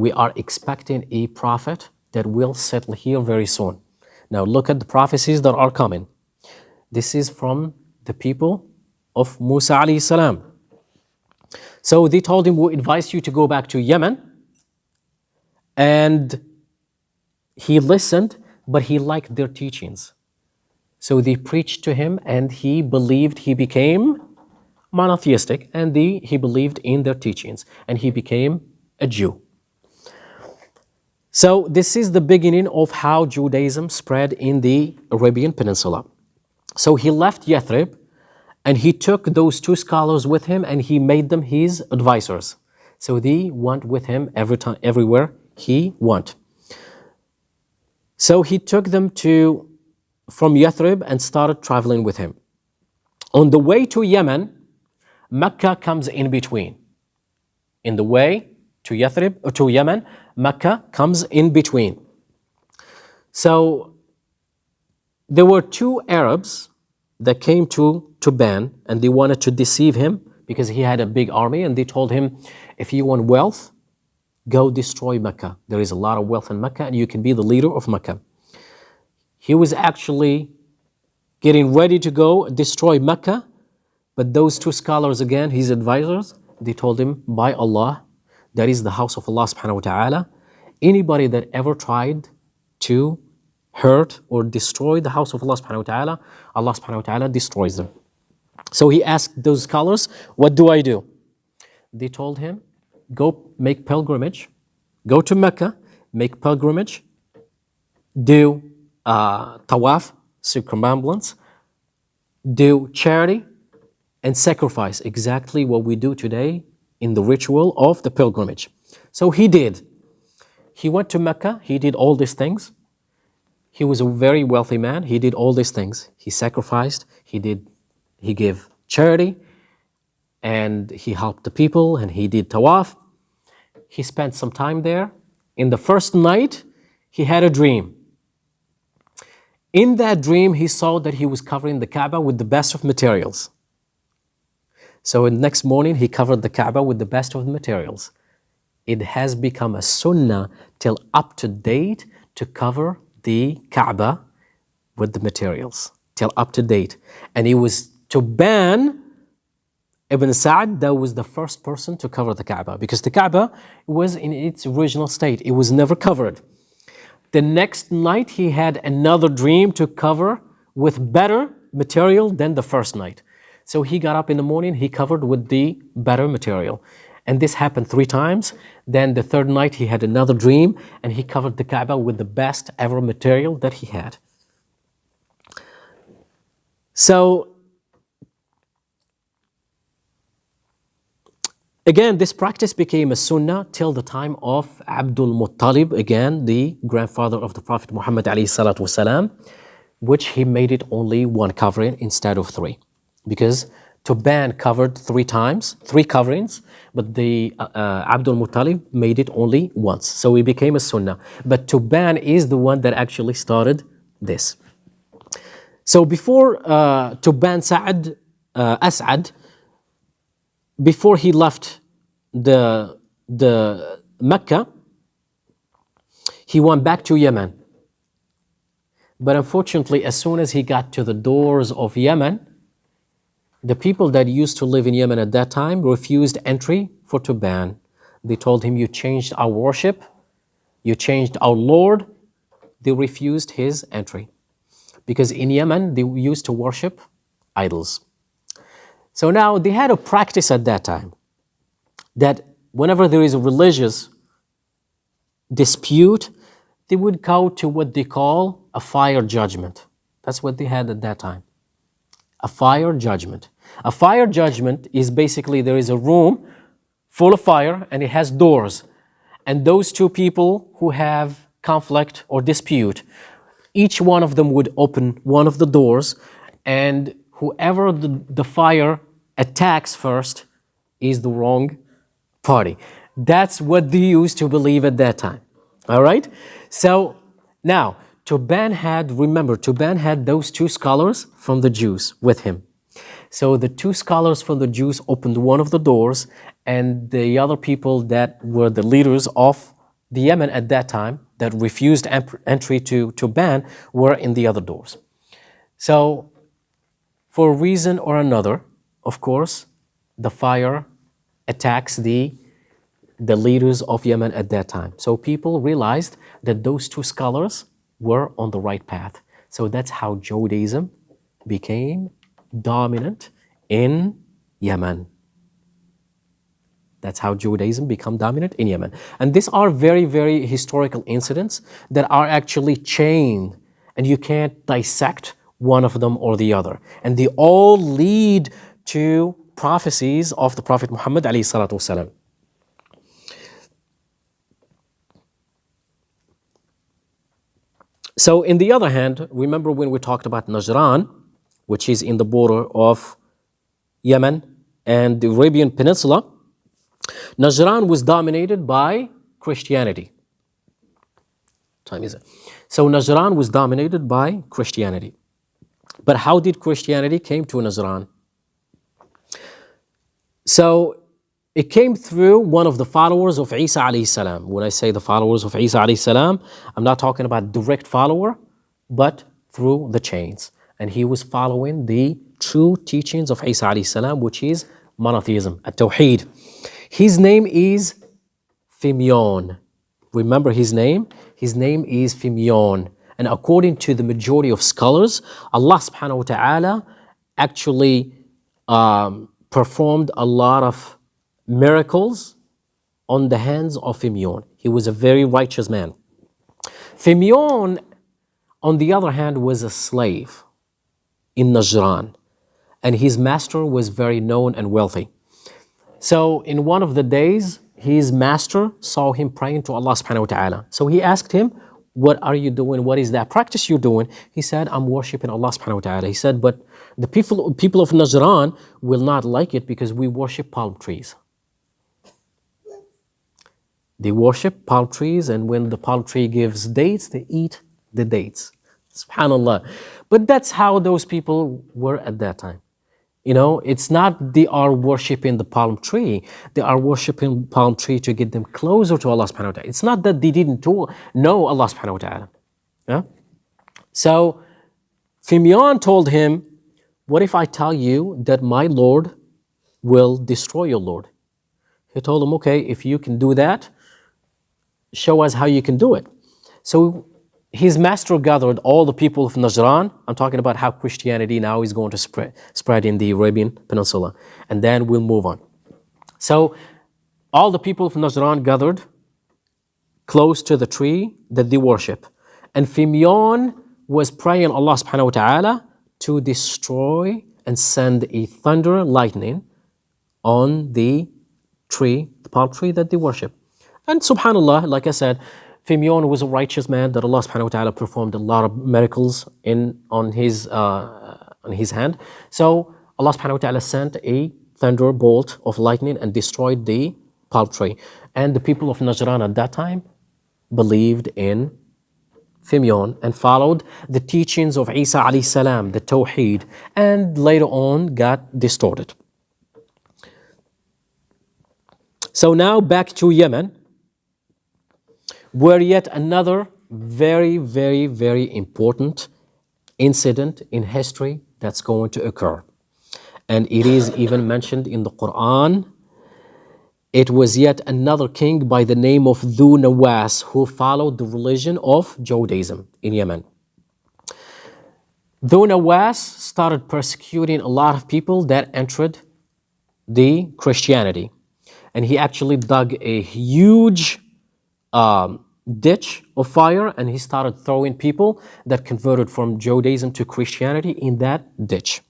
we are expecting a prophet that will settle here very soon. Now look at the prophecies that are coming. This is from the people of Musa alayhi salam. So they told him, we advise you to go back to Yemen. And he listened, but he liked their teachings. So they preached to him and he believed, he became monotheistic, and he believed in their teachings and he became a Jew. So this is the beginning of how Judaism spread in the Arabian Peninsula. So he left Yathrib and he took those two scholars with him and he made them his advisors. So they went with him everywhere he went. So he took them from Yathrib and started traveling with him. On the way to Yemen, Mecca comes in between. In the way to Yathrib or to Yemen, Mecca comes in between. So there were two Arabs that came to Tuban and they wanted to deceive him because he had a big army, and they told him, if you want wealth, go destroy Mecca. There is a lot of wealth in Mecca and you can be the leader of Mecca. He was actually getting ready to go destroy Mecca, but those two scholars, again, his advisors, they told him, by Allah, that is the house of Allah subhanahu wa ta'ala. Anybody that ever tried to hurt or destroy the house of Allah subhanahu wa ta'ala destroys them. So he asked those scholars, what do I do? They told him, go make pilgrimage, go to Mecca, make pilgrimage, do tawaf, circumambulance, do charity, and sacrifice, exactly what we do today in the ritual of the pilgrimage. So he did. He went to Mecca, he did all these things. He was a very wealthy man, he did all these things. He sacrificed, he gave charity, and he helped the people, and he did tawaf. He spent some time there. In the first night, he had a dream. In that dream, he saw that he was covering the Kaaba with the best of materials. So the next morning, he covered the Kaaba with the best of the materials. It has become a sunnah till up to date to cover the Kaaba with the materials, till up to date. And it was Tuban ibn Sa'd that was the first person to cover the Kaaba, because the Kaaba was in its original state. It was never covered. The next night, he had another dream to cover with better material than the first night. So he got up in the morning, he covered with the better material. And this happened 3 times. Then the third night, he had another dream and he covered the Kaaba with the best ever material that he had. So, again, this practice became a sunnah till the time of Abdul Muttalib, again, the grandfather of the Prophet Muhammad ﷺ, which he made it only 1 covering instead of 3. Because Tuban covered 3 times, 3 coverings, but the Abdul Muttalib made it only once. So it became a sunnah. But Tuban is the one that actually started this. So before Tuban As'ad, before he left the Mecca, he went back to Yemen. But unfortunately, as soon as he got to the doors of Yemen, the people that used to live in Yemen at that time refused entry for Tuban. They told him, you changed our worship, you changed our Lord. They refused his entry. Because in Yemen, they used to worship idols. So now they had a practice at that time that whenever there is a religious dispute, they would go to what they call a fire judgment. That's what they had at that time. A fire judgment. A fire judgment is basically there is a room full of fire and it has doors. And those 2 people who have conflict or dispute, each one of them would open one of the doors, and whoever the fire attacks first is the wrong party. That's what they used to believe at that time. All right? So now, Tuban had those 2 scholars from the Jews with him. So the 2 scholars from the Jews opened one of the doors, and the other people that were the leaders of the Yemen at that time that refused entry to ban were in the other doors. So for a reason or another, of course, the fire attacks the leaders of Yemen at that time. So people realized that those two scholars were on the right path. So that's how Judaism became dominant in Yemen. That's how Judaism became dominant in Yemen. And these are very, very historical incidents that are actually chained, and you can't dissect one of them or the other. And they all lead to prophecies of the Prophet Muhammad alayhi salatu wasalam. So in the other hand, remember when we talked about Najran, which is in the border of Yemen and the Arabian Peninsula, Najran was dominated by Christianity. Time is it? So Najran was dominated by Christianity. But how did Christianity came to Najran? So it came through one of the followers of Isa alayhi salam. When I say the followers of Isa alayhi salam, I'm not talking about direct follower, but through the chains. And he was following the true teachings of Isa alayhi salam, which is monotheism, at-tawheed. His name is Simeon. Remember his name? His name is Simeon. And according to the majority of scholars, Allah subhanahu wa ta'ala actually performed a lot of miracles on the hands of Simeon. He was a very righteous man. Simeon, on the other hand, was a slave in Najran, and his master was very known and wealthy. So in one of the days, his master saw him praying to Allah subhanahu wa ta'ala. So he asked him, what are you doing? What is that practice you're doing? He said, I'm worshiping Allah subhanahu wa ta'ala. He said, but the people of Najran will not like it because we worship palm trees. They worship palm trees, and when the palm tree gives dates, they eat the dates. SubhanAllah. But that's how those people were at that time. You know, it's not they are worshiping the palm tree. They are worshiping palm tree to get them closer to Allah subhanahu wa ta'ala. It's not that they didn't know Allah subhanahu wa ta'ala. Yeah? So Simeon told him, what if I tell you that my Lord will destroy your Lord? He told him, okay, if you can do that, show us how you can do it. So his master gathered all the people of Najran. I'm talking about how Christianity now is going to spread in the Arabian Peninsula. And then we'll move on. So all the people of Najran gathered close to the tree that they worship. And Simeon was praying Allah subhanahu wa ta'ala to destroy and send a thunder lightning on the tree, the palm tree that they worship. And subhanAllah, like I said, Simeon was a righteous man that Allah subhanahu wa ta'ala performed a lot of miracles on his hand. So Allah subhanahu wa ta'ala sent a thunderbolt of lightning and destroyed the palm tree. And the people of Najran at that time believed in Simeon and followed the teachings of Isa alayhi salam, the Tawheed, and later on got distorted. So now back to Yemen, where yet another very, very, very important incident in history that's going to occur. And it is even mentioned in the Quran. It was yet another king by the name of Dhu Nawas who followed the religion of Judaism in Yemen. Dhu Nawas started persecuting a lot of people that entered the Christianity. And he actually dug a huge ditch of fire, and he started throwing people that converted from Judaism to Christianity in that ditch.